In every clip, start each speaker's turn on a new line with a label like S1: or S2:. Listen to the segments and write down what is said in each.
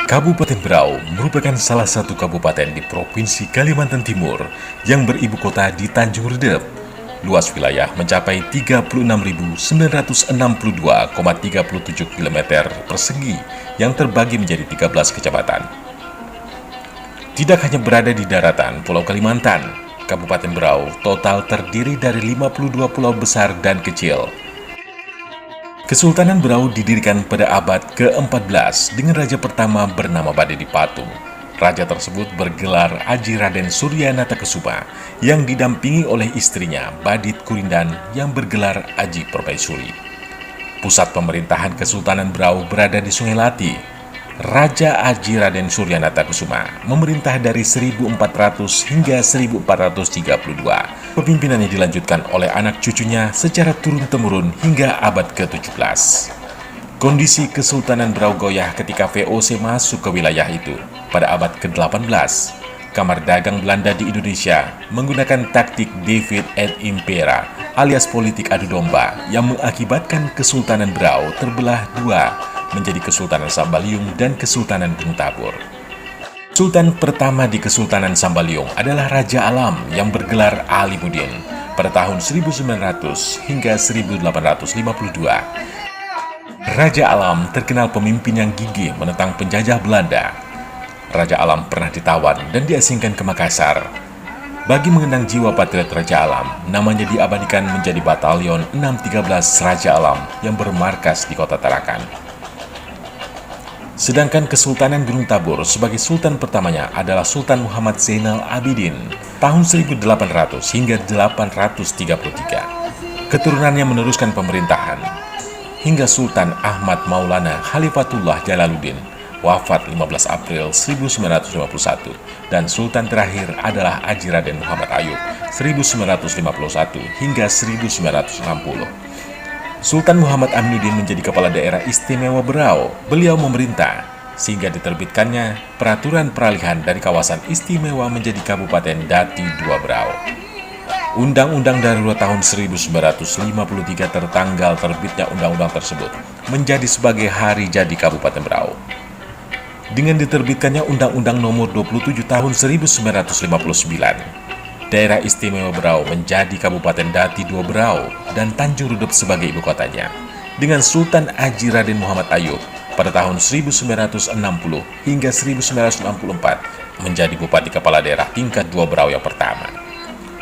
S1: Kabupaten Berau merupakan salah satu kabupaten di Provinsi Kalimantan Timur yang beribu kota di Tanjung Redep. Luas wilayah mencapai 36.962,37 km persegi yang terbagi menjadi 13 kecamatan. Tidak hanya berada di daratan Pulau Kalimantan, Kabupaten Berau total terdiri dari 52 pulau besar dan kecil. Kesultanan Berau didirikan pada abad ke-14 dengan raja pertama bernama Badedipatu. Raja tersebut bergelar Aji Raden Suryanata Kesuma yang didampingi oleh istrinya Badit Kurindan yang bergelar Aji Permaisuri. Pusat pemerintahan Kesultanan Berau berada di Sungai Lati. Raja Aji Raden Suryanata Kesuma memerintah dari 1400 hingga 1432. Pemimpinannya dilanjutkan oleh anak cucunya secara turun-temurun hingga abad ke-17. Kondisi Kesultanan Berau goyah ketika VOC masuk ke wilayah itu. Pada abad ke-18, Kamar Dagang Belanda di Indonesia menggunakan taktik Divide et Impera alias politik adu domba yang mengakibatkan Kesultanan Berau terbelah dua menjadi Kesultanan Sambaliung dan Kesultanan Gunung Tabur. Sultan pertama di Kesultanan Sambaliung adalah Raja Alam yang bergelar Alimuddin pada tahun 1900 hingga 1852. Raja Alam terkenal pemimpin yang gigih menentang penjajah Belanda. Raja Alam pernah ditawan dan diasingkan ke Makassar. Bagi mengenang jiwa patriot Raja Alam, namanya diabadikan menjadi Batalion 613 Raja Alam yang bermarkas di kota Tarakan. Sedangkan Kesultanan Gunung Tabur sebagai sultan pertamanya adalah Sultan Muhammad Zainal Abidin tahun 1800 hingga 833. Keturunannya meneruskan pemerintahan hingga Sultan Ahmad Maulana Khalifatullah Jalaluddin wafat 15 April 1951 dan sultan terakhir adalah Aji Raden Muhammad Ayub 1951 hingga 1960. Sultan Muhammad Aminuddin menjadi kepala daerah istimewa Berau. Beliau memerintah sehingga diterbitkannya peraturan peralihan dari kawasan istimewa menjadi Kabupaten Dati II Berau. Undang-Undang Darurat tahun 1953 tertanggal terbitnya undang-undang tersebut menjadi sebagai hari jadi Kabupaten Berau. Dengan diterbitkannya Undang-Undang Nomor 27 tahun 1959, Daerah Istimewa Berau menjadi Kabupaten Dati II Berau dan Tanjung Redep sebagai ibu kotanya. Dengan Sultan Aji Raden Muhammad Ayub pada tahun 1960 hingga 1964 menjadi Bupati Kepala Daerah tingkat 2 Berau yang pertama.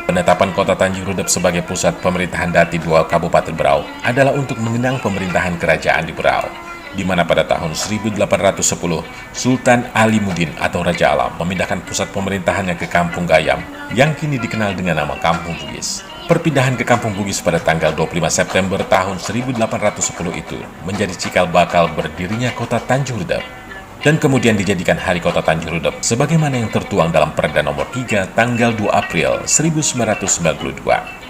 S1: Penetapan kota Tanjung Redep sebagai pusat pemerintahan Dati II Kabupaten Berau adalah untuk mengenang pemerintahan kerajaan di Berau, di mana pada tahun 1810 Sultan Alimuddin atau Raja Alam memindahkan pusat pemerintahannya ke Kampung Gayam yang kini dikenal dengan nama Kampung Bugis. Perpindahan ke Kampung Bugis pada tanggal 25 September tahun 1810 itu menjadi cikal bakal berdirinya kota Tanjung Redep dan kemudian dijadikan Hari Kota Tanjung Redep sebagaimana yang tertuang dalam Perda Nomor 3 tanggal 2 April 1992.